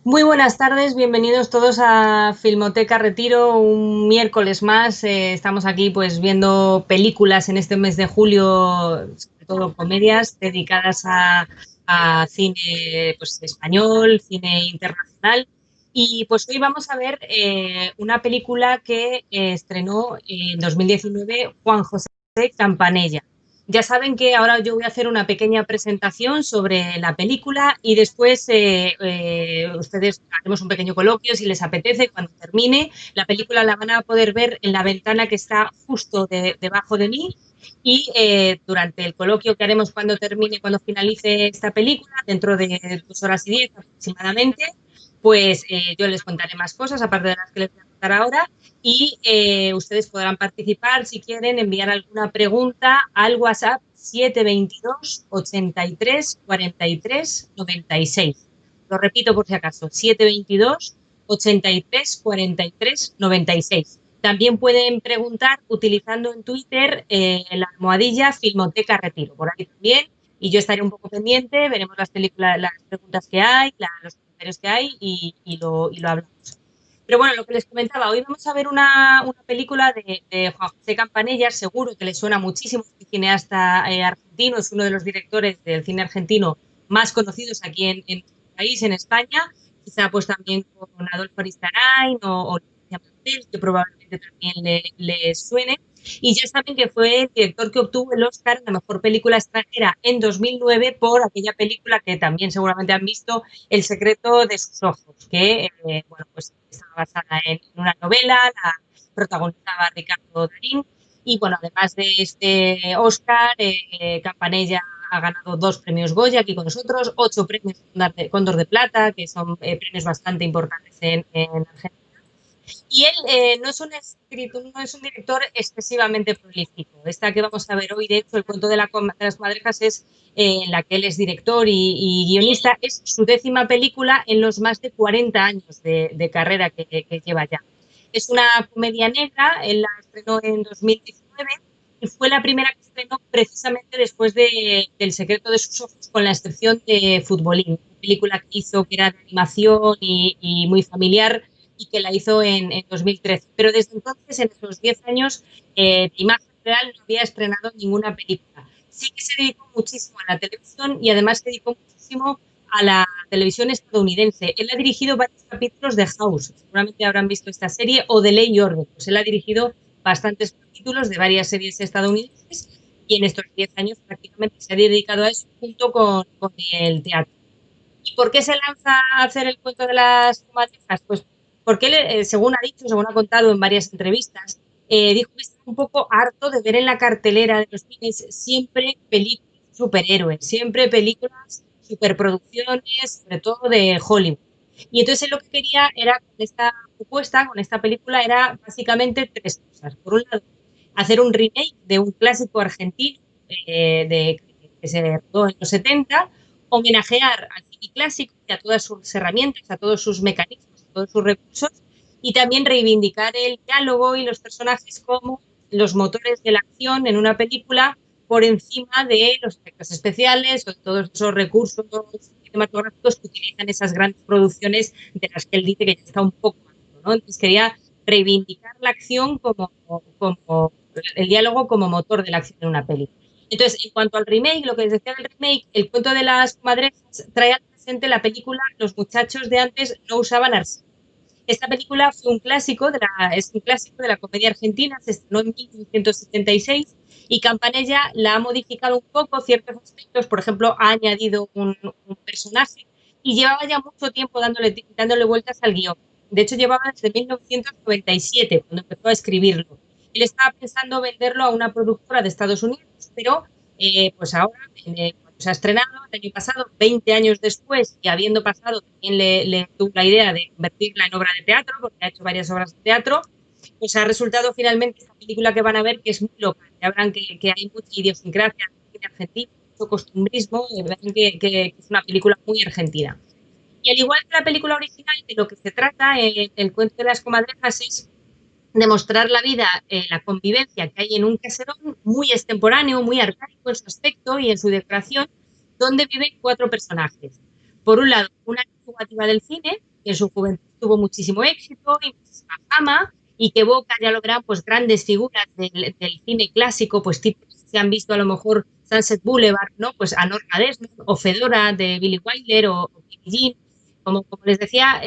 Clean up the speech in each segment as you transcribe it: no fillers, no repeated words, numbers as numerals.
Muy buenas tardes, bienvenidos todos a Filmoteca Retiro, un miércoles más. Estamos aquí pues viendo películas en este mes de julio, sobre todo comedias dedicadas a cine pues, español, cine internacional. Y pues hoy vamos a ver una película que estrenó en 2019 Juan José Campanella. Ya saben que ahora yo voy a hacer una pequeña presentación sobre la película y después ustedes haremos un pequeño coloquio si les apetece. Cuando termine, la película la van a poder ver en la ventana que está justo debajo de mí y durante el coloquio que haremos cuando termine, cuando finalice esta película, dentro de 2 horas y 10 aproximadamente, pues yo les contaré más cosas aparte de las que les voy a contar ahora y ustedes podrán participar si quieren enviar alguna pregunta al WhatsApp 722 83 43 96. Lo repito por si acaso, 722 83 43 96. También pueden preguntar utilizando en Twitter la almohadilla Filmoteca Retiro, por ahí también, y yo estaré un poco pendiente, veremos las películas, las preguntas que hay, los comentarios que hay y lo hablamos. Pero bueno, lo que les comentaba, hoy vamos a ver una película de Juan José Campanella, seguro que le suena muchísimo, es un cineasta argentino, es uno de los directores del cine argentino más conocidos aquí en nuestro país, en España, quizá pues también con Adolfo Aristarain o Lucía Martel, que probablemente también le suene. Y ya saben que fue el director que obtuvo el Oscar a la mejor película extranjera en 2009 por aquella película que también seguramente han visto, El secreto de sus ojos, que bueno, pues estaba basada en una novela, la protagonizaba Ricardo Darín. Y bueno, además de este Oscar, Campanella ha ganado 2 premios Goya aquí con nosotros, 8 premios Cóndor de Plata, que son premios bastante importantes en Argentina. Y él no es un escritor, no es un director excesivamente prolífico. Esta que vamos a ver hoy, de hecho, el cuento de las comadrejas es en la que él es director y guionista. Es su 10ª película en los más de 40 años de carrera que lleva ya. Es una comedia negra, él la estrenó en 2019 y fue la primera que estrenó precisamente después del secreto de sus ojos, con la excepción de Futbolín, una película que hizo que era de animación y muy familiar y que la hizo en 2013. Pero desde entonces, en esos 10 años de imagen real, no había estrenado ninguna película. Sí que se dedicó muchísimo a la televisión y además se dedicó muchísimo a la televisión estadounidense. Él ha dirigido varios capítulos de House, seguramente habrán visto esta serie, o de Ley y Orden. Pues él ha dirigido bastantes capítulos de varias series estadounidenses y en estos 10 años prácticamente se ha dedicado a eso junto con el teatro. ¿Y por qué se lanza a hacer el cuento de las comadrejas? Pues porque él, según ha dicho, según ha contado en varias entrevistas, dijo que está un poco harto de ver en la cartelera de los cines siempre películas de superhéroes, siempre películas, superproducciones, sobre todo de Hollywood. Y entonces él lo que quería era, con esta propuesta, con esta película, era básicamente 3 cosas. Por un lado, hacer un remake de un clásico argentino que se rodó en los 70, homenajear al cine clásico y a todas sus herramientas, a todos sus mecanismos, a todos sus recursos, y también reivindicar el diálogo y los personajes como los motores de la acción en una película por encima de los efectos especiales o de todos esos recursos cinematográficos que utilizan esas grandes producciones de las que él dice que ya está un poco alto, ¿no? Entonces quería reivindicar la acción como el diálogo como motor de la acción en una película. Entonces, en cuanto al remake, lo que les decía del remake, el cuento de las comadrejas trae al presente la película Los muchachos de antes no usaban arsénico. Esta película fue un clásico es un clásico de la comedia argentina, se estrenó en 1976 y Campanella la ha modificado un poco ciertos aspectos, por ejemplo, ha añadido un personaje y llevaba ya mucho tiempo dándole vueltas al guión. De hecho, llevaba desde 1997, cuando empezó a escribirlo. Él estaba pensando venderlo a una productora de Estados Unidos, pero pues ahora, cuando se ha estrenado el año pasado, 20 años después, y habiendo pasado, también le tuvo la idea de convertirla en obra de teatro, porque ha hecho varias obras de teatro, pues ha resultado finalmente esta película que van a ver, que es muy local. Ya verán que hay mucha idiosincrasia en Argentina, mucho costumbrismo, y verán que es una película muy argentina. Y al igual que la película original, de lo que se trata, el cuento de las comadrejas es demostrar la vida, la convivencia que hay en un caserón muy extemporáneo, muy arcaico en su aspecto y en su decoración, donde viven 4 personajes. Por un lado, una antigua diva del cine, que en su juventud tuvo muchísimo éxito y muchísima fama, y que evoca, ya lo verán, pues grandes figuras del cine clásico, pues tipos que se han visto a lo mejor Sunset Boulevard, ¿no? Pues a Norma Desmond o Fedora de Billy Wilder o Billie Jean. Como les decía,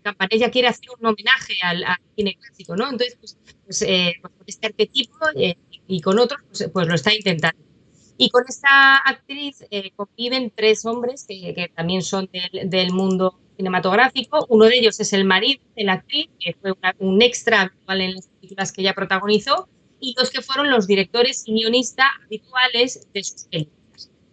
Campanella quiere hacer un homenaje al cine clásico, ¿no? Entonces, pues con este arquetipo y con otros, pues lo está intentando. Y con esta actriz conviven tres hombres que también son del mundo cinematográfico. Uno de ellos es el marido de la actriz, que fue un extra habitual en las películas que ella protagonizó, y dos que fueron los directores y guionistas habituales de sus películas.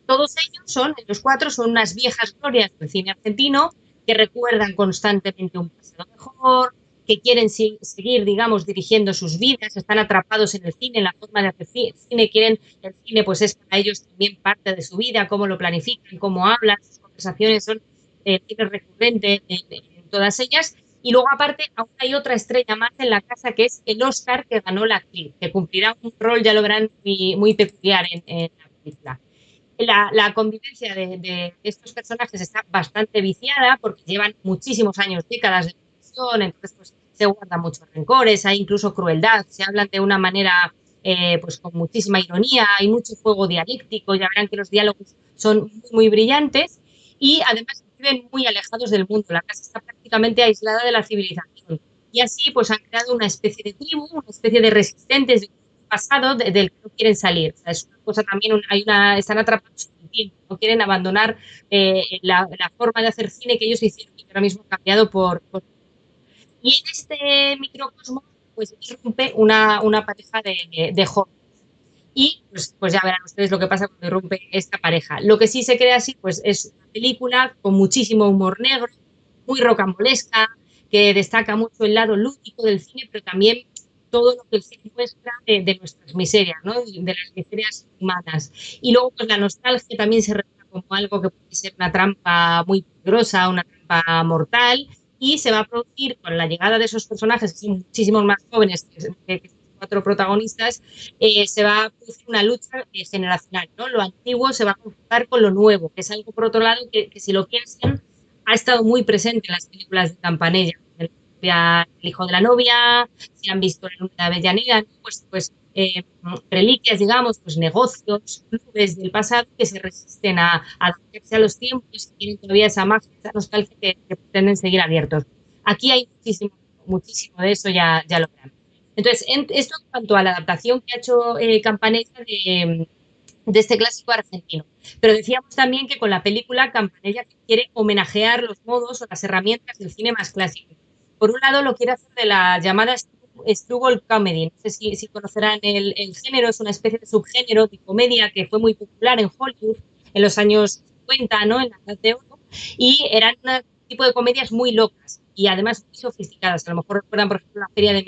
Todos ellos los cuatro son unas viejas glorias del cine argentino que recuerdan constantemente un pasado mejor, que quieren seguir, digamos, dirigiendo sus vidas, están atrapados en el cine, en la forma de hacer cine, quieren, el cine pues es para ellos también parte de su vida, cómo lo planifican, cómo hablan, sus conversaciones son cine recurrente en todas ellas. Y luego, aparte, aún hay otra estrella más en la casa, que es el Oscar que ganó la actriz, que cumplirá un rol, ya lo verán, muy peculiar en la película. La convivencia de estos personajes está bastante viciada porque llevan muchísimos años, décadas de relación, entonces pues se guardan muchos rencores, hay incluso crueldad, se hablan de una manera pues con muchísima ironía, hay mucho juego dialéctico, ya verán que los diálogos son muy brillantes y además viven muy alejados del mundo, la casa está prácticamente aislada de la civilización y así pues han creado una especie de tribu, una especie de resistentes de pasado del que no quieren salir. O sea, es una cosa también, están atrapados en el tiempo, no quieren abandonar la forma de hacer cine que ellos hicieron y que ahora mismo ha cambiado Y en este microcosmos, pues irrumpe una pareja de jóvenes. Y pues ya verán ustedes lo que pasa cuando irrumpe esta pareja. Lo que sí se crea así, pues es una película con muchísimo humor negro, muy rocambolesca, que destaca mucho el lado lúdico del cine, pero también todo lo que el cine muestra de nuestras miserias, ¿no? De las miserias humanas. Y luego, pues la nostalgia también se revela como algo que puede ser una trampa muy peligrosa, una trampa mortal, y se va a producir con la llegada de esos personajes, que son muchísimos más jóvenes que estos cuatro protagonistas, se va a producir una lucha generacional, ¿no? Lo antiguo se va a confrontar con lo nuevo, que es algo, por otro lado, que si lo piensan, ha estado muy presente en las películas de Campanella. El hijo de la novia, si han visto la luna de Avellaneda, ¿no? Reliquias, digamos, pues negocios, clubes del pasado que se resisten a adaptarse a los tiempos y tienen todavía esa magia, esa nostalgia que pretenden seguir abiertos. Aquí hay muchísimo de eso, ya lo verán. Entonces, esto en cuanto a la adaptación que ha hecho Campanella de este clásico argentino. Pero decíamos también que con la película Campanella quiere homenajear los modos o las herramientas del cine más clásico. Por un lado, lo quiere hacer de la llamada Screwball Comedy. No sé si conocerán el género, es una especie de subgénero de comedia que fue muy popular en Hollywood en los años 50, ¿no? En la edad de oro, y eran un tipo de comedias muy locas y además muy sofisticadas. A lo mejor recuerdan, por ejemplo, la Feria de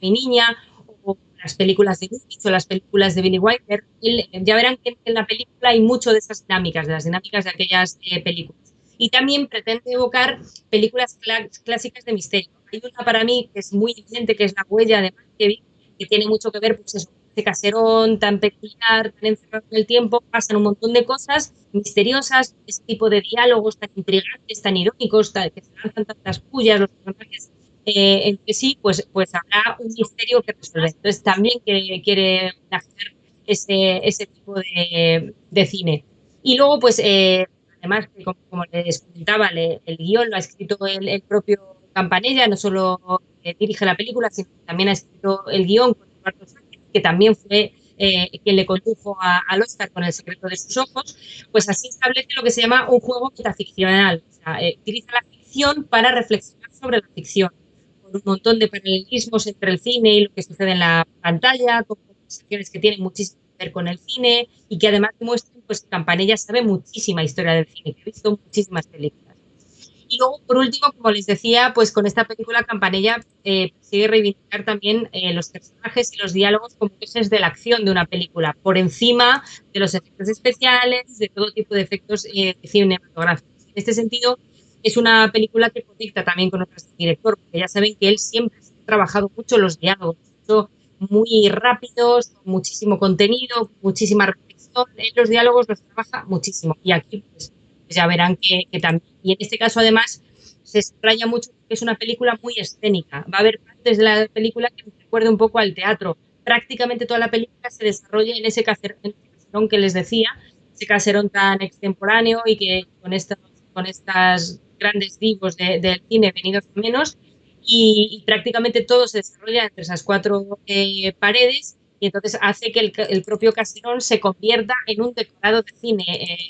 mi niña o las películas de Lubitsch o las películas de Billy Wilder. Ya verán que en la película hay mucho de esas dinámicas, de las dinámicas de aquellas películas. Y también pretende evocar películas clásicas de misterio. Hay una para mí que es muy evidente, que es La huella de Mankiewicz, que tiene mucho que ver, pues eso, este caserón tan peculiar, tan encerrado en el tiempo, pasan un montón de cosas misteriosas, ese tipo de diálogos tan intrigantes, tan irónicos, que se lanzan tantas pullas, los personajes entre sí, pues habrá un misterio que resolver. Entonces también quiere hacer ese tipo de cine. Y luego, pues, además, como les comentaba, el guión lo ha escrito el propio Campanella, no solo dirige la película, sino que también ha escrito el guión con Eduardo Sánchez, que también fue quien le condujo al Oscar con El secreto de sus ojos, pues así establece lo que se llama un juego metaficcional. O sea, utiliza la ficción para reflexionar sobre la ficción, con un montón de paralelismos entre el cine y lo que sucede en la pantalla, con conversaciones que tienen muchísimo que ver con el cine y que además demuestran pues, que Campanella sabe muchísima historia del cine, que ha visto muchísimas películas. Y luego, por último, como les decía, pues con esta película Campanella sigue reivindicar también los personajes y los diálogos como ejes de la acción de una película, por encima de los efectos especiales, de todo tipo de efectos cinematográficos. En este sentido, es una película que conecta también con nuestro director, porque ya saben que él siempre ha trabajado mucho los diálogos, mucho, muy rápidos, con muchísimo contenido, muchísima reflexión. Él los diálogos los trabaja muchísimo. Y aquí, pues ya verán que también. Y en este caso, además, se subraya mucho que es una película muy escénica. Va a haber partes de la película que me recuerda un poco al teatro. Prácticamente toda la película se desarrolla en ese caserón que les decía, ese caserón tan extemporáneo y que con estas grandes divos del cine venidos a menos, y prácticamente todo se desarrolla entre esas cuatro paredes, y entonces hace que el propio caserón se convierta en un decorado de cine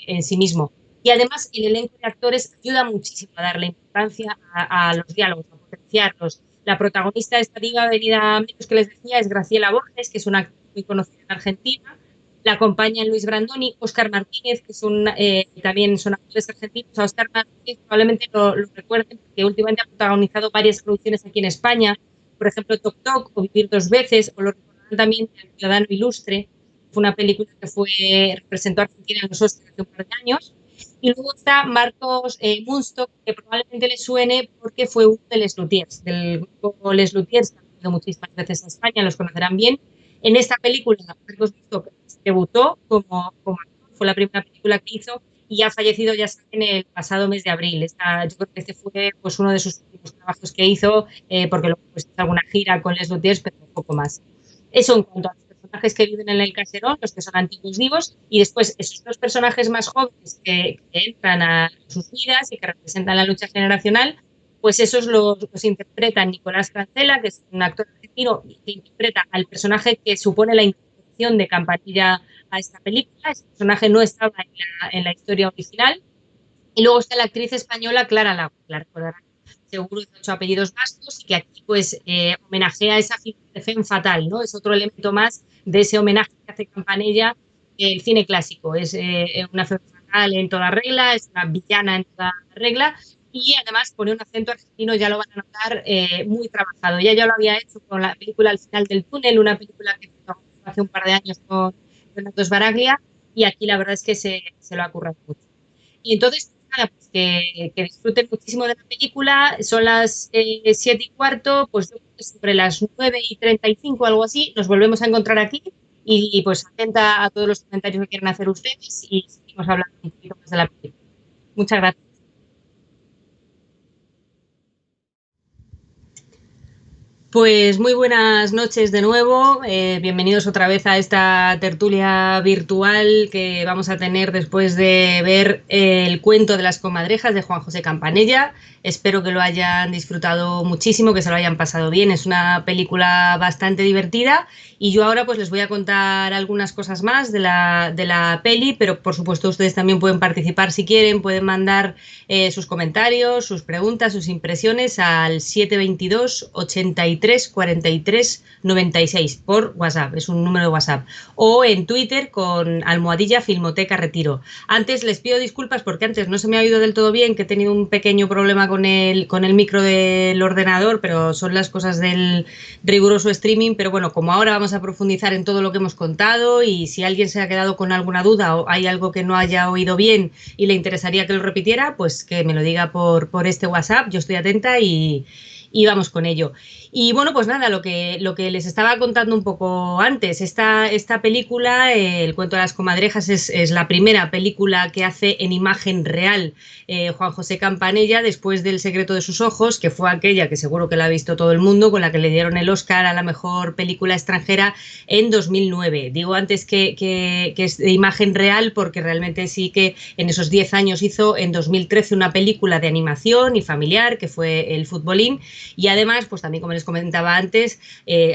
en sí mismo. Y además el elenco de actores ayuda muchísimo a darle importancia a los diálogos, a potenciarlos. La protagonista de esta diva venida a menos que les decía es Graciela Borges, que es una actriz muy conocida en Argentina. La acompañan Luis Brandoni, Óscar Martínez, que también son actores argentinos. A Óscar Martínez probablemente lo recuerden porque últimamente ha protagonizado varias producciones aquí en España, por ejemplo Toc Toc o Vivir dos veces, o lo recordarán también El Ciudadano Ilustre. Fue una película que representó a Argentina en los Oscars hace un par de años. Y luego está Marcos Munstock, que probablemente le suene porque fue uno de Les Luthiers, del grupo Les Luthiers, que han venido muchísimas veces a España, los conocerán bien. En esta película, Marcos Munstock debutó como actor, fue la primera película que hizo y ha fallecido, ya saben, el pasado mes de abril. Yo creo que este fue pues, uno de sus últimos trabajos que hizo, porque luego pues, hizo alguna gira con Les Luthiers, pero un poco más. Eso en cuanto a los personajes que viven en el caserón, los que son antiguos vivos, y después esos dos personajes más jóvenes que entran a sus vidas y que representan la lucha generacional, pues esos los interpreta Nicolás Cancela, que es un actor argentino que interpreta al personaje que supone la introducción de Campanilla a esta película. Ese personaje no estaba en la historia original. Y luego está la actriz española Clara Lago, la recordarán seguro de 8 apellidos vascos, y que aquí pues homenajea a esa figura de femme fatal, ¿no? Es otro elemento más de ese homenaje que hace Campanella el cine clásico. Es una femme fatal en toda regla, es una villana en toda regla, y además pone un acento argentino, ya lo van a notar, muy trabajado. Ella ya lo había hecho con la película Al final del túnel, una película que protagonizó hace un par de años con Renato Sbaraglia, y aquí la verdad es que se lo ha currado mucho. Y entonces, nada, pues que disfruten muchísimo de la película. Son las 7:15, pues yo creo que sobre las 9:35, algo así, nos volvemos a encontrar aquí y pues atenta a todos los comentarios que quieran hacer ustedes y seguimos hablando un poquito más de la película. Muchas gracias. Pues muy buenas noches de nuevo. Bienvenidos otra vez a esta tertulia virtual que vamos a tener después de ver el cuento de las comadrejas de Juan José Campanella. Espero que lo hayan disfrutado muchísimo, que se lo hayan pasado bien. Es una película bastante divertida y yo ahora pues les voy a contar algunas cosas más de la peli, pero por supuesto ustedes también pueden participar si quieren, pueden mandar sus comentarios, sus preguntas, sus impresiones al 722 83 43 96 por WhatsApp, es un número de WhatsApp, o en Twitter con almohadilla Filmoteca Retiro. Antes les pido disculpas porque antes no se me ha oído del todo bien, que he tenido un pequeño problema con el micro del ordenador, pero son las cosas del riguroso streaming. Pero bueno, como ahora vamos a profundizar en todo lo que hemos contado, y si alguien se ha quedado con alguna duda o hay algo que no haya oído bien y le interesaría que lo repitiera, pues que me lo diga por este WhatsApp, yo estoy atenta y vamos con ello. Y bueno, pues nada, lo que les estaba contando un poco antes, esta película, El cuento de las comadrejas, es la primera película que hace en imagen real Juan José Campanella después del Secreto de sus ojos, que fue aquella que seguro que la ha visto todo el mundo, con la que le dieron el Oscar a la mejor película extranjera en 2009. Digo antes que es de imagen real porque realmente sí que en esos 10 años hizo en 2013 una película de animación y familiar que fue El Futbolín, y además, pues también como les comentaba antes,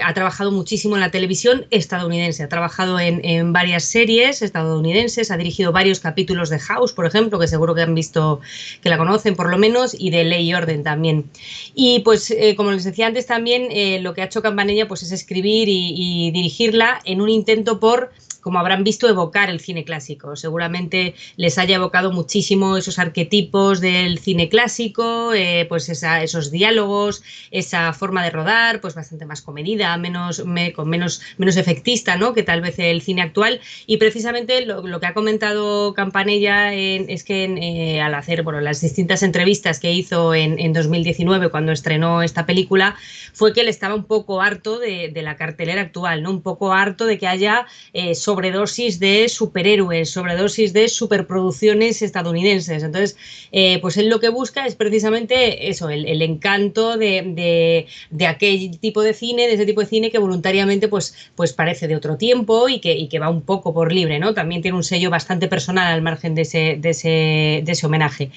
ha trabajado muchísimo en la televisión estadounidense, ha trabajado en varias series estadounidenses, ha dirigido varios capítulos de House, por ejemplo, que seguro que han visto, que la conocen por lo menos, y de Ley y Orden también. Y pues como les decía antes también, lo que ha hecho Campanella pues es escribir y dirigirla en un intento por, como habrán visto, evocar el cine clásico. Seguramente les haya evocado muchísimo esos arquetipos del cine clásico, pues esos diálogos, esa forma de rodar, pues bastante más comedida, menos efectista, ¿no?, que tal vez el cine actual. Y precisamente lo que ha comentado Campanella es que al hacer las distintas entrevistas que hizo en 2019, cuando estrenó esta película, fue que él estaba un poco harto de la cartelera actual, ¿no?, un poco harto de que haya sobredosis de superhéroes, sobredosis de superproducciones estadounidenses. Entonces, pues él lo que busca es precisamente eso, el encanto de aquel tipo de cine, de ese tipo de cine que voluntariamente pues parece de otro tiempo y que va un poco por libre, ¿no? También tiene un sello bastante personal al margen de ese homenaje.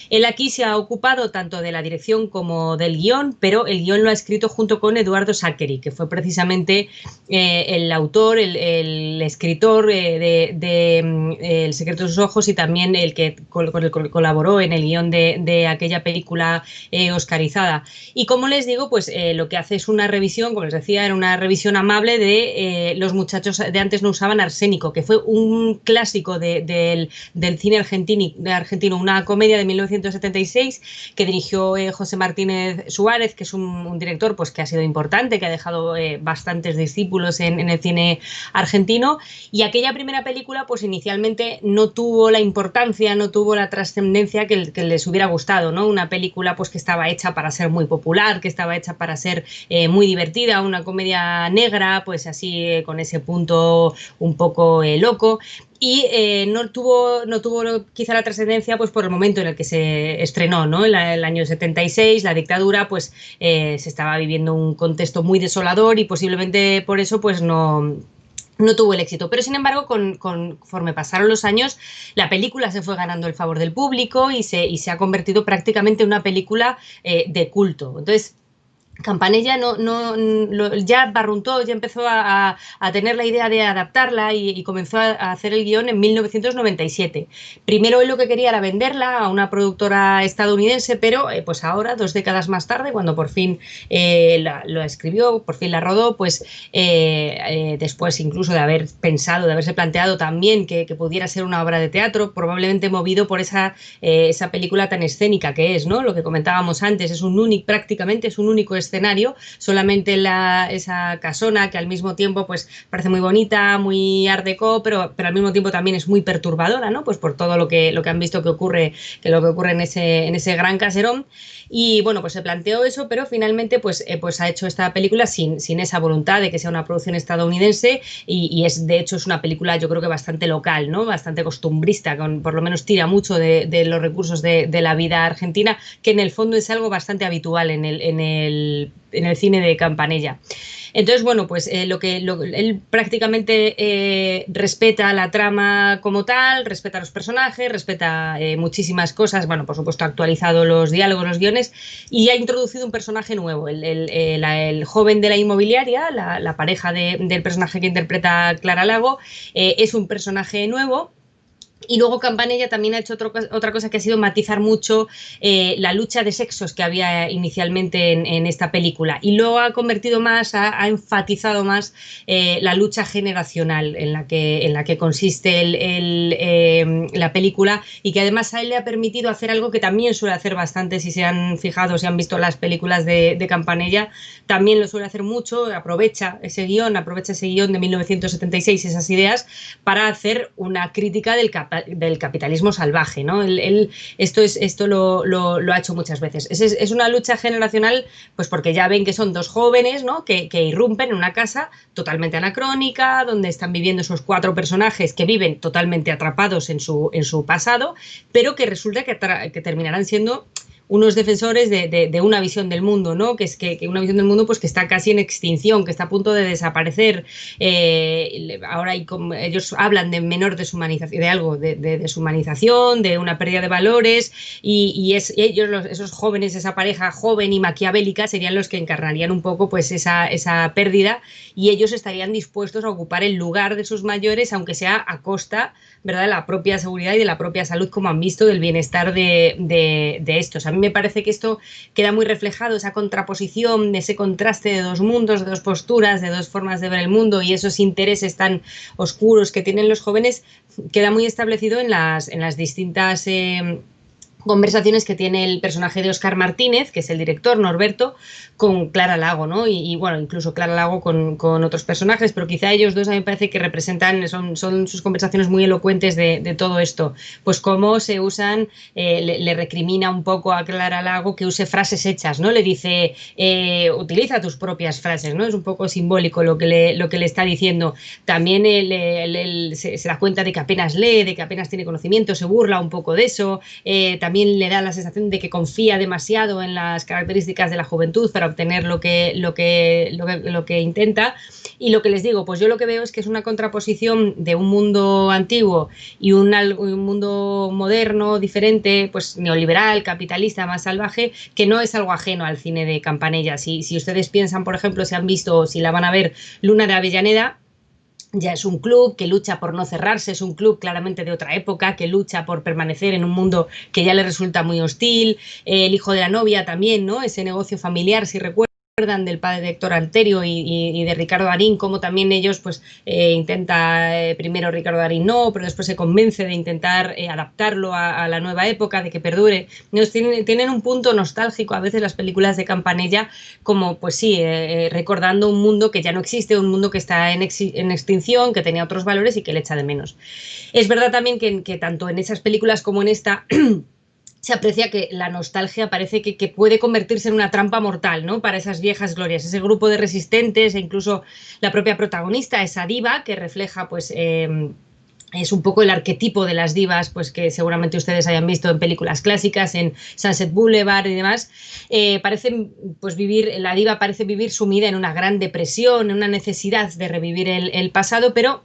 Él aquí se ha ocupado tanto de la dirección como del guión, pero el guión lo ha escrito junto con Eduardo Saccheri, que fue precisamente el autor, el escritor El secreto de sus ojos y también el que con el que colaboró en el guión de aquella película oscarizada. Y como les digo, pues lo que hace es una revisión, como les decía, era una revisión amable de Los muchachos de antes no usaban arsénico, que fue un clásico del cine argentino, una comedia de 1976 que dirigió José Martínez Suárez, que es un director pues, que ha sido importante, que ha dejado bastantes discípulos en el cine argentino. Y aquella primera película, pues inicialmente no tuvo la importancia, no tuvo la trascendencia que les hubiera gustado, ¿no? Una película pues que estaba hecha para ser muy popular, que estaba hecha para ser muy divertida, una comedia negra, pues así con ese punto un poco loco. Y no tuvo quizá la trascendencia pues por el momento en el que se estrenó, ¿no? El año 76, la dictadura, pues se estaba viviendo un contexto muy desolador y posiblemente por eso pues no tuvo el éxito. Pero sin embargo, conforme pasaron los años, la película se fue ganando el favor del público y se ha convertido prácticamente en una película de culto. Entonces, Campanella ya barruntó, ya empezó a tener la idea de adaptarla y comenzó a hacer el guión en 1997. Primero él lo que quería era venderla a una productora estadounidense, pero pues ahora, 2 décadas más tarde, cuando por fin lo escribió, por fin la rodó, pues después incluso de haberse planteado también que pudiera ser una obra de teatro, probablemente movido por esa película tan escénica que es, ¿no? Lo que comentábamos antes, prácticamente es un único escenario, solamente esa casona que al mismo tiempo pues parece muy bonita, muy art déco, pero al mismo tiempo también es muy perturbadora, ¿no? Pues por todo lo que han visto lo que ocurre en ese gran caserón. Y bueno, pues se planteó eso, pero finalmente pues ha hecho esta película sin esa voluntad de que sea una producción estadounidense y de hecho es una película yo creo que bastante local, ¿no? Bastante costumbrista, por lo menos tira mucho de los recursos de la vida argentina, que en el fondo es algo bastante habitual en el cine de Campanella. Entonces, bueno, pues él prácticamente respeta la trama como tal, respeta los personajes, respeta muchísimas cosas, bueno, por supuesto ha actualizado los diálogos, los guiones y ha introducido un personaje nuevo, el joven de la inmobiliaria, la pareja del personaje que interpreta Clara Lago, es un personaje nuevo. Y luego Campanella también ha hecho otra cosa que ha sido matizar mucho la lucha de sexos que había inicialmente en esta película y lo ha convertido más, ha enfatizado más la lucha generacional en la que consiste la película y que además a él le ha permitido hacer algo que también suele hacer bastante, si se han fijado, si han visto las películas de Campanella, también lo suele hacer mucho, aprovecha ese guión de 1976, esas ideas, para hacer una crítica del capitalismo salvaje, ¿no? Esto lo ha hecho muchas veces. Es una lucha generacional, pues porque ya ven que son 2 jóvenes, ¿no? que irrumpen en una casa totalmente anacrónica, donde están viviendo esos 4 personajes que viven totalmente atrapados en su pasado, pero que resulta que terminarán siendo unos defensores de una visión del mundo, ¿no? Que una visión del mundo pues que está casi en extinción, que está a punto de desaparecer. Ahora ellos hablan de menor deshumanización, de algo de deshumanización, de una pérdida de valores y esos jóvenes, esa pareja joven y maquiavélica serían los que encarnarían un poco pues esa pérdida y ellos estarían dispuestos a ocupar el lugar de sus mayores, aunque sea a costa, ¿verdad?, de la propia seguridad y de la propia salud, como han visto, del bienestar de estos. A mí me parece que esto queda muy reflejado, esa contraposición, ese contraste de 2 mundos, de 2 posturas, de 2 formas de ver el mundo y esos intereses tan oscuros que tienen los jóvenes, queda muy establecido en las distintas conversaciones que tiene el personaje de Óscar Martínez, que es el director, Norberto, con Clara Lago, ¿no? Bueno, incluso Clara Lago con otros personajes, pero quizá ellos dos a mí me parece que representan, son sus conversaciones muy elocuentes de todo esto. Pues cómo se usan, le recrimina un poco a Clara Lago que use frases hechas, ¿no? Le dice, utiliza tus propias frases, ¿no? Es un poco simbólico lo que le está diciendo. También se da cuenta de que apenas lee, de que apenas tiene conocimiento, se burla un poco de eso. También le da la sensación de que confía demasiado en las características de la juventud para obtener lo que intenta. Y lo que les digo, pues yo lo que veo es que es una contraposición de un mundo antiguo y un mundo moderno, diferente, pues neoliberal, capitalista, más salvaje, que no es algo ajeno al cine de Campanella. Si ustedes piensan, por ejemplo, si han visto o si la van a ver, Luna de Avellaneda, ya es un club que lucha por no cerrarse, es un club claramente de otra época, que lucha por permanecer en un mundo que ya le resulta muy hostil. El hijo de la novia también, ¿no? Ese negocio familiar, si recuerdan, del padre de Héctor Alterio y de Ricardo Darín, como también ellos pues intenta, primero Ricardo Darín no, pero después se convence de intentar adaptarlo a la nueva época, de que perdure. Tienen un punto nostálgico a veces las películas de Campanella, como pues sí, recordando un mundo que ya no existe, un mundo que está en extinción, que tenía otros valores y que le echa de menos. Es verdad también que tanto en esas películas como en esta se aprecia que la nostalgia parece que puede convertirse en una trampa mortal, ¿no? Para esas viejas glorias, ese grupo de resistentes e incluso la propia protagonista, esa diva que refleja, pues, es un poco el arquetipo de las divas, pues que seguramente ustedes hayan visto en películas clásicas, en Sunset Boulevard y demás. La diva parece vivir sumida en una gran depresión, en una necesidad de revivir el pasado, pero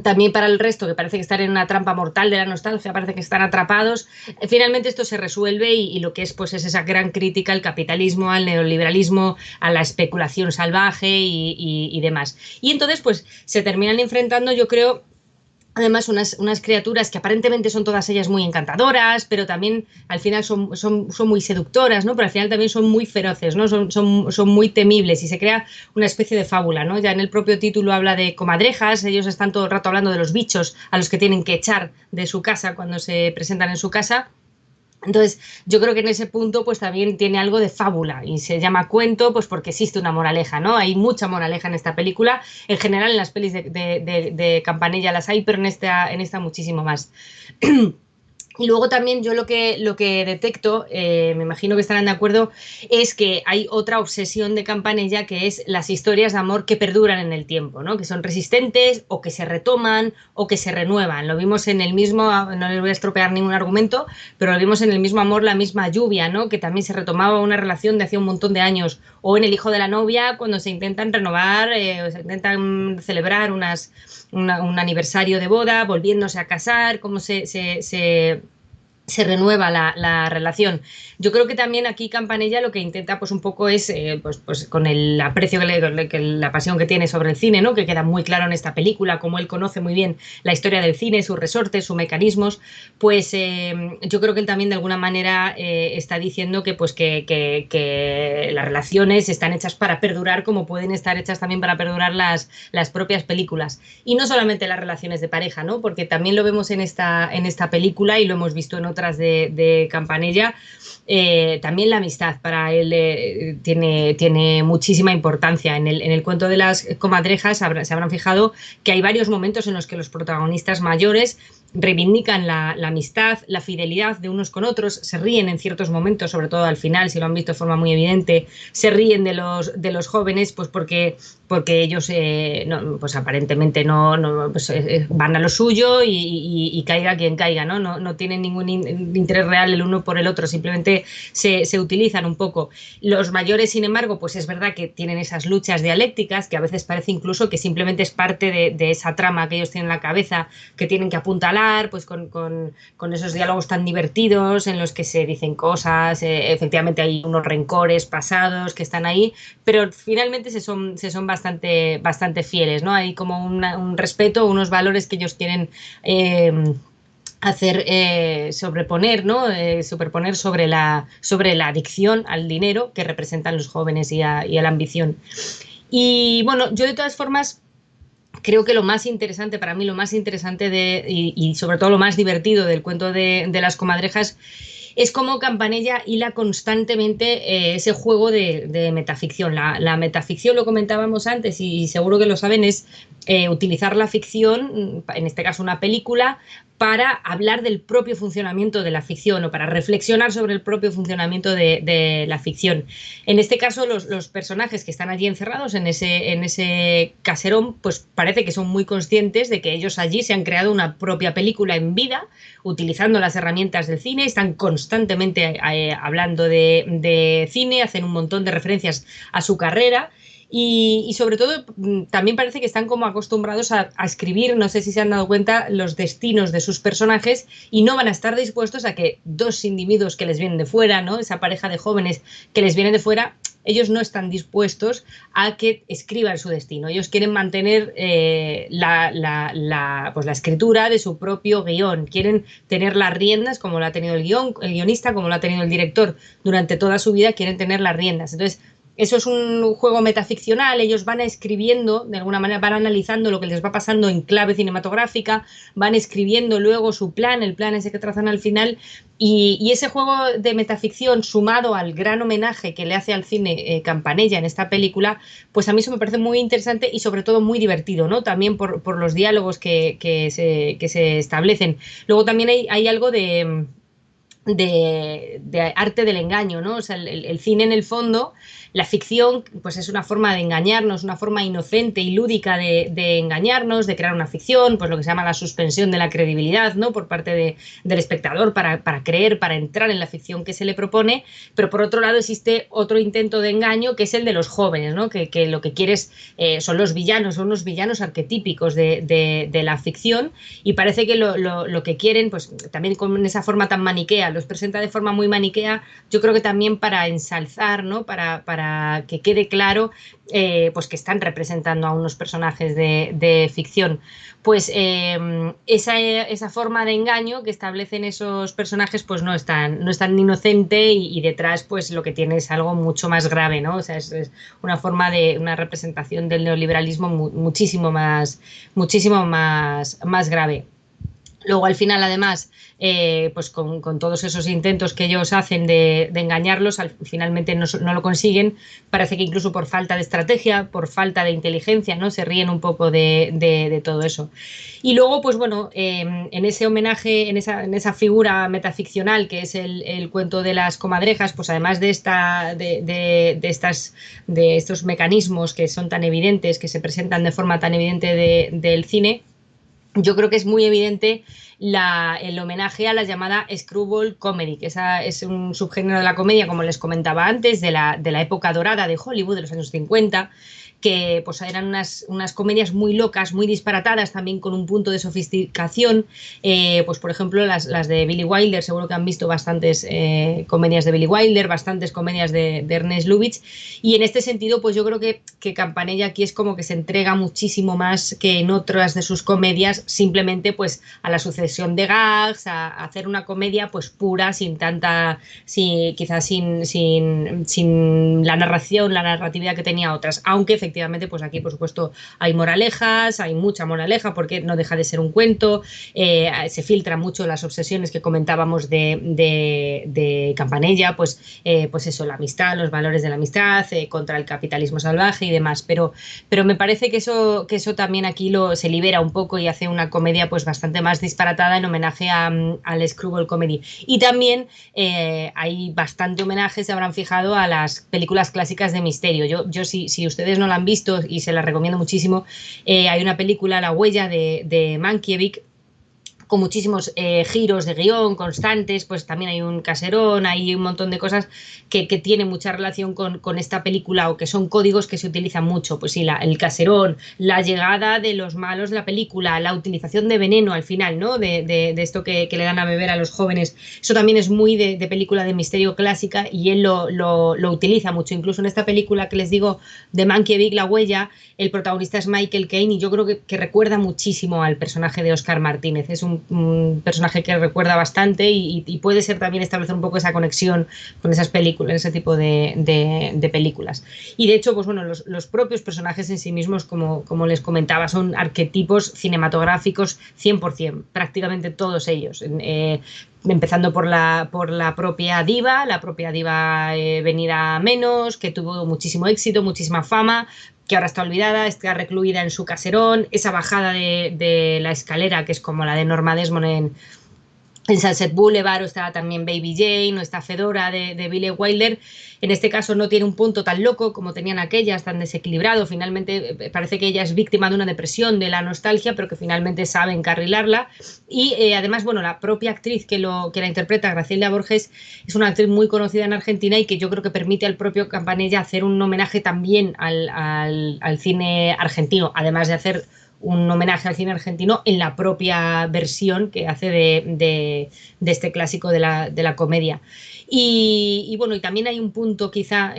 también para el resto, que parece que están en una trampa mortal de la nostalgia, parece que están atrapados. Finalmente esto se resuelve y lo que es, pues, es esa gran crítica al capitalismo, al neoliberalismo, a la especulación salvaje y demás. Y entonces, pues, se terminan enfrentando, yo creo, además unas criaturas que aparentemente son todas ellas muy encantadoras, pero también al final son muy seductoras, ¿no? Pero al final también son muy feroces, ¿no? Son muy temibles y se crea una especie de fábula, ¿no? Ya en el propio título habla de comadrejas, ellos están todo el rato hablando de los bichos a los que tienen que echar de su casa cuando se presentan en su casa. Entonces, yo creo que en ese punto pues también tiene algo de fábula y se llama cuento pues porque existe una moraleja, ¿no? Hay mucha moraleja en esta película, en general en las pelis de Campanella las hay, pero en esta muchísimo más. Y luego también yo lo que detecto, me imagino que estarán de acuerdo, es que hay otra obsesión de Campanella que es las historias de amor que perduran en el tiempo, ¿no? Que son resistentes o que se retoman o que se renuevan. Lo vimos en el mismo, no les voy a estropear ningún argumento, pero lo vimos en el mismo amor, la misma lluvia, ¿no? Que también se retomaba una relación de hace un montón de años. O en El hijo de la novia, cuando se intentan renovar, se intentan celebrar un aniversario de boda, volviéndose a casar, cómo se renueva la relación. Yo creo que también aquí Campanella lo que intenta pues un poco es, pues con el aprecio la pasión que tiene sobre el cine, ¿no? Que queda muy claro en esta película, como él conoce muy bien la historia del cine, sus resortes, sus mecanismos, pues yo creo que él también de alguna manera está diciendo que, pues, que las relaciones están hechas para perdurar, como pueden estar hechas también para perdurar las propias películas. Y no solamente las relaciones de pareja, ¿no? Porque también lo vemos en esta película y lo hemos visto en otras de Campanella. También la amistad para él tiene muchísima importancia. En el cuento de las comadrejas se habrán fijado que hay varios momentos en los que los protagonistas mayores reivindican la amistad, la fidelidad de unos con otros, se ríen en ciertos momentos, sobre todo al final, si lo han visto de forma muy evidente, se ríen de los jóvenes, pues porque ellos pues aparentemente pues, van a lo suyo y caiga quien caiga, ¿no? No tienen ningún interés real el uno por el otro, simplemente se utilizan un poco. Los mayores, sin embargo, pues es verdad que tienen esas luchas dialécticas que a veces parece incluso que simplemente es parte de esa trama que ellos tienen en la cabeza, que tienen que apuntalar, pues con esos diálogos tan divertidos en los que se dicen cosas, efectivamente hay unos rencores pasados que están ahí, pero finalmente se son bastante fieles, ¿no? Hay como un respeto, unos valores que ellos quieren sobreponer, ¿no? Superponer sobre la adicción al dinero que representan los jóvenes y a la ambición. Y bueno, yo de todas formas creo que lo más interesante, para mí lo más interesante y sobre todo lo más divertido del cuento de las comadrejas es como Campanella hila constantemente ese juego de metaficción. La metaficción, lo comentábamos antes y seguro que lo saben, es utilizar la ficción, en este caso una película, para hablar del propio funcionamiento de la ficción o para reflexionar sobre el propio funcionamiento de la ficción. En este caso, los personajes que están allí encerrados en ese caserón, pues parece que son muy conscientes de que ellos allí se han creado una propia película en vida, utilizando las herramientas del cine, están constantemente hablando de cine, hacen un montón de referencias a su carrera. Y sobre todo, también parece que están como acostumbrados a escribir, no sé si se han dado cuenta, los destinos de sus personajes y no van a estar dispuestos a que dos individuos que les vienen de fuera, ¿no? Esa pareja de jóvenes que les vienen de fuera, ellos no están dispuestos a que escriban su destino. Ellos quieren mantener pues la escritura de su propio guión. Quieren tener las riendas, como lo ha tenido el guionista, como lo ha tenido el director durante toda su vida, quieren tener las riendas. Entonces, eso es un juego metaficcional, ellos van escribiendo, de alguna manera van analizando lo que les va pasando en clave cinematográfica, van escribiendo luego su plan, el plan ese que trazan al final, y ese juego de metaficción sumado al gran homenaje que le hace al cine Campanella en esta película, pues a mí eso me parece muy interesante y sobre todo muy divertido, ¿no? También por los diálogos que se establecen. Luego también hay algo de arte del engaño, ¿no? O sea, el cine en el fondo, la ficción, pues es una forma de engañarnos, una forma inocente y lúdica de engañarnos, de crear una ficción, pues lo que se llama la suspensión de la credibilidad, ¿no? Por parte del espectador para creer, para entrar en la ficción que se le propone, pero por otro lado existe otro intento de engaño que es el de los jóvenes, ¿no? Que lo que quieres son los villanos, son los villanos arquetípicos de la ficción y parece que lo que quieren, pues también con esa forma tan maniquea, los presenta de forma muy maniquea, yo creo que también para ensalzar, ¿no? Para que quede claro pues que están representando a unos personajes de ficción. Pues esa forma de engaño que establecen esos personajes pues no es tan inocente y detrás pues lo que tiene es algo mucho más grave, ¿no? O sea, es una forma de una representación del neoliberalismo muchísimo más grave. Luego al final, además, pues con todos esos intentos que ellos hacen de engañarlos, finalmente no lo consiguen. Parece que incluso por falta de estrategia, por falta de inteligencia, ¿no? Se ríen un poco de todo eso. Y luego, pues bueno, en ese homenaje, en esa figura metaficcional que es el cuento de las comadrejas, pues además de estos mecanismos que son tan evidentes, que se presentan de forma tan evidente del cine, yo creo que es muy evidente el homenaje a la llamada screwball comedy, que esa es un subgénero de la comedia, como les comentaba antes, de la época dorada de Hollywood, de los años 50, que pues eran unas comedias muy locas, muy disparatadas, también con un punto de sofisticación. Pues por ejemplo las de Billy Wilder, seguro que han visto bastantes comedias de Billy Wilder, bastantes comedias de Ernest Lubitsch, y en este sentido pues yo creo que Campanella aquí es como que se entrega muchísimo más que en otras de sus comedias, simplemente pues a la sucesión de gags, a hacer una comedia pues pura, sin tanta, quizás sin la narratividad que tenía otras, aunque efectivamente pues aquí por supuesto hay moralejas, hay mucha moraleja porque no deja de ser un cuento, se filtran mucho las obsesiones que comentábamos de Campanella, pues eso, la amistad, los valores de la amistad, contra el capitalismo salvaje y demás, pero me parece que eso también aquí se libera un poco y hace una comedia pues bastante más disparatada en homenaje al screwball comedy. Y también hay bastante homenaje, se habrán fijado, a las películas clásicas de misterio. Yo si ustedes no la han visto y se la recomiendo muchísimo, hay una película, La huella de Mankiewicz, con muchísimos giros de guión constantes, pues también hay un caserón, hay un montón de cosas que tienen mucha relación con esta película o que son códigos que se utilizan mucho, pues sí, el caserón, la llegada de los malos de la película, la utilización de veneno al final, ¿no? De esto que le dan a beber a los jóvenes, eso también es muy de película de misterio clásica y él lo utiliza mucho, incluso en esta película que les digo de Mankiewicz, La huella, el protagonista es Michael Caine y yo creo que recuerda muchísimo al personaje de Oscar Martínez, es un un personaje que recuerda bastante y puede ser también establecer un poco esa conexión con esas películas, ese tipo de películas. Y de hecho, pues bueno, los propios personajes en sí mismos, como les comentaba, son arquetipos cinematográficos 100%, prácticamente todos ellos. Empezando por la propia diva venida a menos, que tuvo muchísimo éxito, muchísima fama, que ahora está olvidada, está recluida en su caserón, esa bajada de la escalera, que es como la de Norma Desmond en Sunset Boulevard, o está también Baby Jane, o está Fedora de Billie Wilder. En este caso no tiene un punto tan loco como tenían aquellas, tan desequilibrado. Finalmente parece que ella es víctima de una depresión, de la nostalgia, pero que finalmente sabe encarrilarla. Y además, bueno, la propia actriz que la interpreta, Graciela Borges, es una actriz muy conocida en Argentina y que yo creo que permite al propio Campanella hacer un homenaje también al cine argentino, además de hacer un homenaje al cine argentino en la propia versión que hace de este clásico de la comedia. Y bueno, y también hay un punto quizá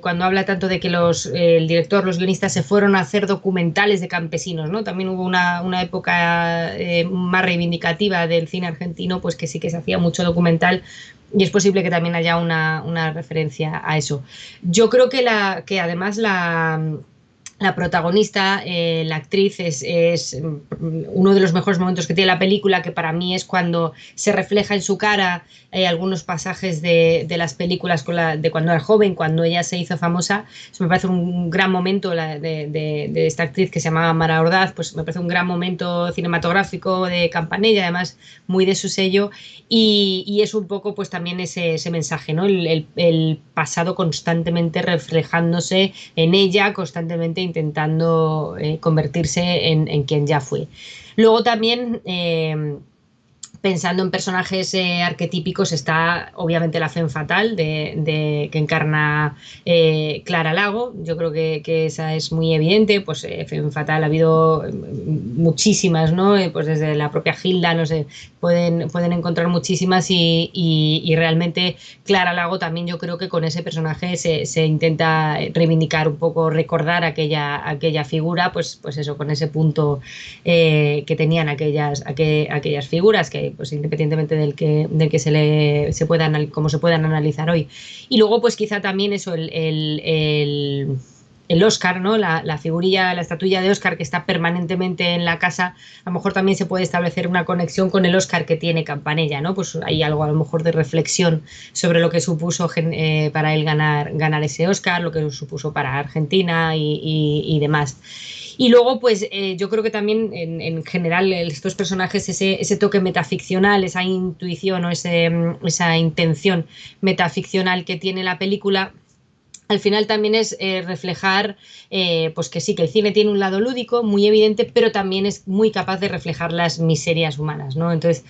cuando habla tanto de que el director, los guionistas se fueron a hacer documentales de campesinos, ¿no? También hubo una época más reivindicativa del cine argentino, pues que sí que se hacía mucho documental y es posible que también haya una referencia a eso. Yo creo que además la protagonista, la actriz, es uno de los mejores momentos que tiene la película, que para mí es cuando se refleja en su cara algunos pasajes de las películas de cuando era joven, cuando ella se hizo famosa. Eso me parece un gran momento de esta actriz que se llamaba Mara Ordaz, pues me parece un gran momento cinematográfico de Campanella, además muy de su sello, y es un poco pues también ese mensaje, ¿no? El pasado constantemente reflejándose en ella, constantemente intentando convertirse en quien ya fue. Luego también, pensando en personajes arquetípicos, está obviamente la femme fatale que encarna Clara Lago. Yo creo que esa es muy evidente. Pues femme fatale ha habido muchísimas, ¿no? Pues desde la propia Hilda, no sé, pueden encontrar muchísimas y realmente Clara Lago también, yo creo que con ese personaje se intenta reivindicar un poco, recordar aquella figura, pues eso, con ese punto que tenían aquellas figuras, que pues independientemente del que cómo se puedan analizar hoy. Y luego pues quizá también eso, el Oscar, ¿no? La figurilla, la estatuilla de Oscar que está permanentemente en la casa, a lo mejor también se puede establecer una conexión con el Oscar que tiene Campanella, ¿no? Pues hay algo a lo mejor de reflexión sobre lo que supuso para él ganar ese Oscar, lo que supuso para Argentina y demás. Y luego, pues yo creo que también en general estos personajes, ese toque metaficcional, esa intuición o esa intención metaficcional que tiene la película, al final también es reflejar pues que sí, que el cine tiene un lado lúdico muy evidente, pero también es muy capaz de reflejar las miserias humanas, ¿no? Entonces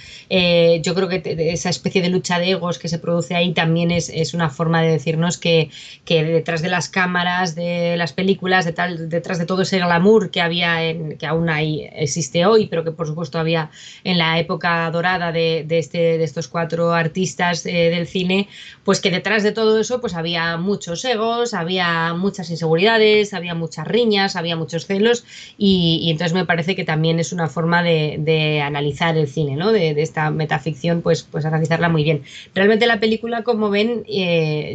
yo creo que esa especie de lucha de egos que se produce ahí también es una forma de decirnos que detrás de las cámaras, de las películas, detrás de todo ese glamour que había, que aún existe hoy, pero que por supuesto había en la época dorada de estos cuatro artistas del cine, pues que detrás de todo eso pues había muchos egos, había muchas inseguridades, había muchas riñas, había muchos celos y entonces me parece que también es una forma de analizar el cine, ¿no? De esta metaficción, pues analizarla muy bien. Realmente la película, como ven,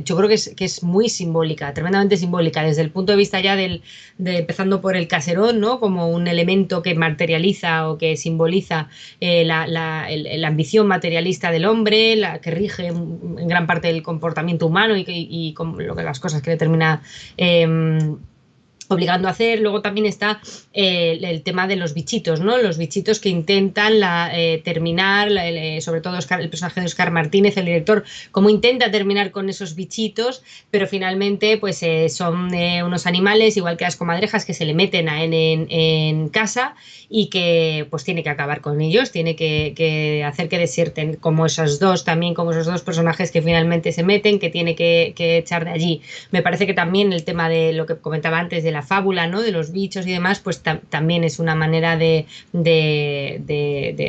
yo creo que es muy simbólica, tremendamente simbólica, desde el punto de vista ya empezando por el caserón, ¿no? Como un elemento que materializa o que simboliza la ambición materialista del hombre, la que rige en gran parte el comportamiento humano y las cosas que le termina obligando a hacer. Luego también está el tema de los bichitos, ¿no? Los bichitos que intentan terminar, sobre todo el personaje de Oscar Martínez, el director, cómo intenta terminar con esos bichitos, pero finalmente pues son unos animales, igual que las comadrejas, que se le meten en casa y que pues tiene que acabar con ellos, tiene que hacer que desierten, como esos dos personajes que finalmente se meten, que tiene que echar de allí. Me parece que también el tema de lo que comentaba antes, de la fábula, ¿no? De los bichos y demás, pues también es una manera de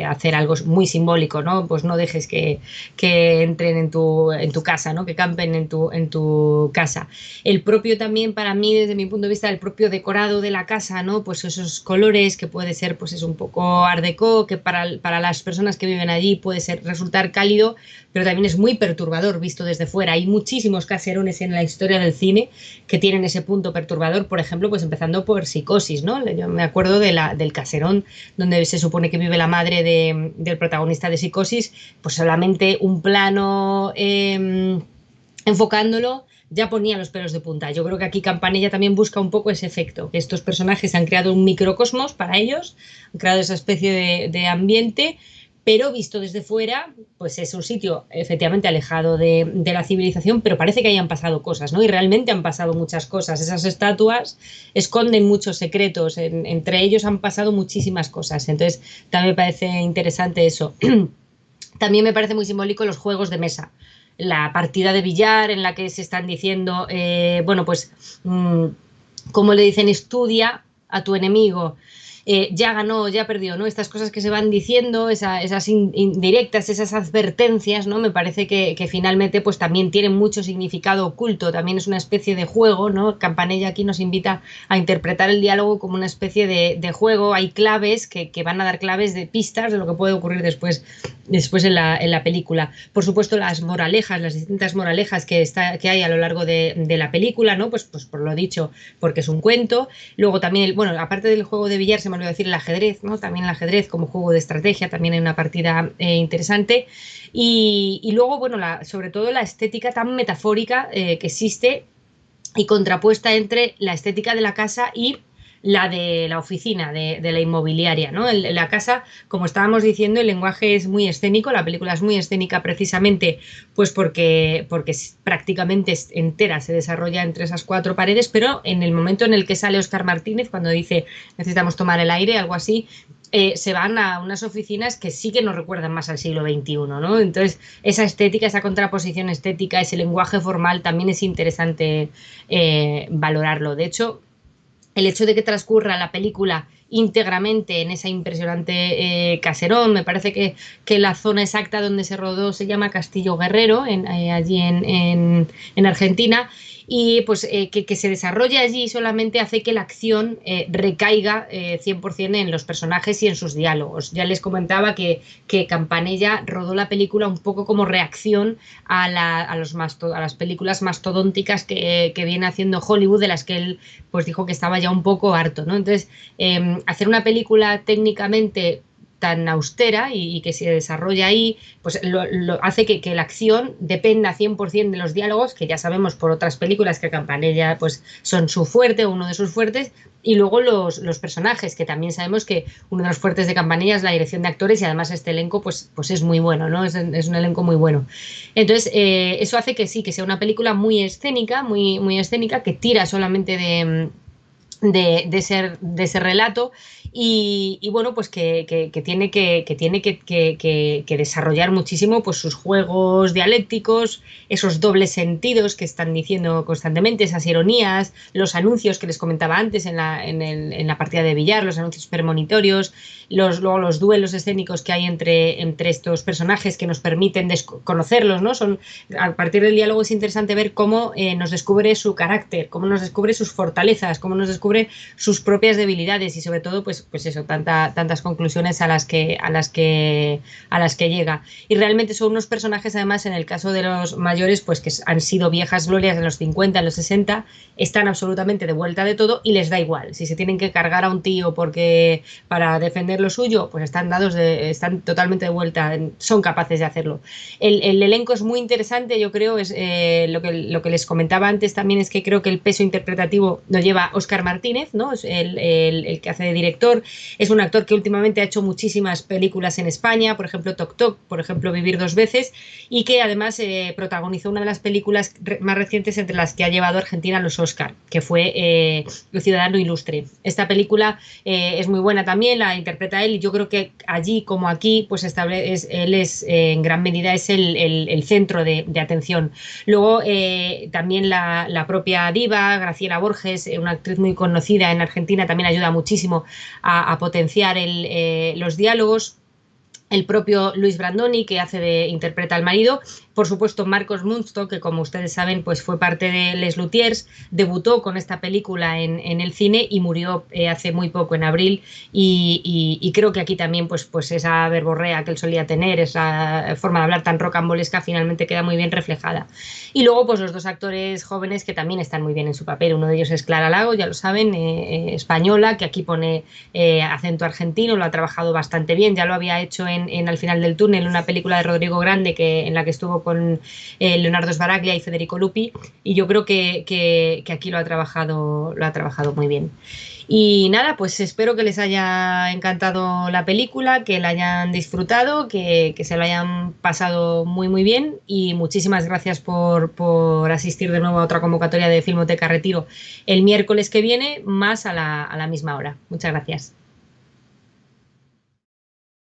hacer algo muy simbólico, ¿no? Pues no dejes que entren en tu casa, ¿no? Que campen en tu casa. El propio también, para mí, desde mi punto de vista, el propio decorado de la casa, ¿no? Pues esos colores que puede ser, pues es un poco art déco, que para las personas que viven allí puede resultar cálido, pero también es muy perturbador visto desde fuera. Hay muchísimos caserones en la historia del cine que tienen ese punto perturbador, por ejemplo, pues empezando por Psicosis, ¿no? Yo me acuerdo del caserón donde se supone que vive la madre del protagonista de Psicosis, pues solamente un plano enfocándolo ya ponía los pelos de punta. Yo creo que aquí Campanella también busca un poco ese efecto, que estos personajes han creado un microcosmos para ellos, han creado esa especie de ambiente, pero visto desde fuera, pues es un sitio efectivamente alejado de la civilización, pero parece que hayan pasado cosas, ¿no? Y realmente han pasado muchas cosas. Esas estatuas esconden muchos secretos, entre ellos han pasado muchísimas cosas. Entonces, también me parece interesante eso. También me parece muy simbólico los juegos de mesa. La partida de billar en la que se están diciendo, bueno, pues, como le dicen, estudia a tu enemigo. Ya ganó, ya perdió, ¿no? Estas cosas que se van diciendo, esas indirectas, esas advertencias, ¿no? Me parece que finalmente pues también tienen mucho significado oculto, también es una especie de juego, ¿no? Campanella aquí nos invita a interpretar el diálogo como una especie de juego, hay claves que van a dar claves de pistas de lo que puede ocurrir después en la película. Por supuesto, las moralejas, las distintas moralejas que hay a lo largo de la película, ¿no? Pues por lo dicho, porque es un cuento. Luego también, bueno, aparte del juego de billar, se me olvidó decir el ajedrez, ¿no? También el ajedrez como juego de estrategia, también hay una partida interesante. Y luego, bueno, sobre todo la estética tan metafórica que existe y contrapuesta entre la estética de la casa y la de la oficina, de la inmobiliaria, ¿no? La casa, como estábamos diciendo, el lenguaje es muy escénico, la película es muy escénica precisamente pues porque prácticamente entera se desarrolla entre esas cuatro paredes, pero en el momento en el que sale Óscar Martínez, cuando dice necesitamos tomar el aire, algo así, se van a unas oficinas que sí que nos recuerdan más al siglo XXI, ¿no? Entonces, esa estética, esa contraposición estética, ese lenguaje formal también es interesante valorarlo. De hecho, el hecho de que transcurra la película íntegramente en esa impresionante caserón, me parece que la zona exacta donde se rodó se llama Castillo Guerrero, allí en Argentina, y pues que se desarrolle allí solamente hace que la acción recaiga 100% en los personajes y en sus diálogos. Ya les comentaba que Campanella rodó la película un poco como reacción a las películas mastodónticas que viene haciendo Hollywood, de las que él pues dijo que estaba ya un poco harto, ¿no? Entonces, hacer una película técnicamente tan austera y que se desarrolla ahí, pues lo hace que la acción dependa 100% de los diálogos, que ya sabemos por otras películas que Campanella pues son su fuerte o uno de sus fuertes, y luego los personajes, que también sabemos que uno de los fuertes de Campanella es la dirección de actores, y además este elenco pues es muy bueno, ¿no? Es un elenco muy bueno. Entonces, eso hace que sí, que sea una película muy escénica, muy escénica, que tira solamente de ese relato y bueno, pues que tiene que desarrollar muchísimo pues sus juegos dialécticos, esos dobles sentidos que están diciendo constantemente, esas ironías, los anuncios que les comentaba antes en la partida de billar, los anuncios premonitorios, luego los duelos escénicos que hay entre estos personajes que nos permiten conocerlos, ¿no? A partir del diálogo es interesante ver cómo nos descubre su carácter, cómo nos descubre sus fortalezas, cómo nos descubre sus propias debilidades y sobre todo pues eso, tantas conclusiones a las que llega. Y realmente son unos personajes, además, en el caso de los mayores, pues que han sido viejas glorias en los 50, en los 60, están absolutamente de vuelta de todo y les da igual. Si se tienen que cargar a un tío para defender lo suyo, pues están totalmente de vuelta, son capaces de hacerlo. El elenco es muy interesante, yo creo, es lo que les comentaba antes también, es que creo que el peso interpretativo lo lleva Óscar Martínez, ¿no? Es el que hace de director, actor. Es un actor que últimamente ha hecho muchísimas películas en España, por ejemplo Toc Toc, por ejemplo Vivir dos veces, y que además protagonizó una de las películas más recientes entre las que ha llevado Argentina a los Oscar, que fue El Ciudadano Ilustre. Esta película es muy buena también, la interpreta él, y yo creo que allí como aquí, pues él es en gran medida es el centro de atención. Luego también la propia diva, Graciela Borges, una actriz muy conocida en Argentina, también ayuda muchísimo a potenciar los diálogos. El propio Luis Brandoni, que interpreta al marido. Por supuesto, Marcos Munsto, que como ustedes saben, pues fue parte de Les Luthiers, debutó con esta película en el cine y murió hace muy poco, en abril, y creo que aquí también pues esa verborrea que él solía tener, esa forma de hablar tan rocambolesca, finalmente queda muy bien reflejada. Y luego pues los dos actores jóvenes que también están muy bien en su papel. Uno de ellos es Clara Lago, ya lo saben, española, que aquí pone acento argentino, lo ha trabajado bastante bien, ya lo había hecho en Al final del túnel, una película de Rodrigo Grande en la que estuvo con Leonardo Sbaraglia y Federico Lupi, y yo creo que aquí lo ha trabajado muy bien. Y nada, pues espero que les haya encantado la película, que la hayan disfrutado, que se lo hayan pasado muy muy bien, y muchísimas gracias por asistir de nuevo a otra convocatoria de Filmoteca Retiro el miércoles que viene, más a la misma hora. Muchas gracias.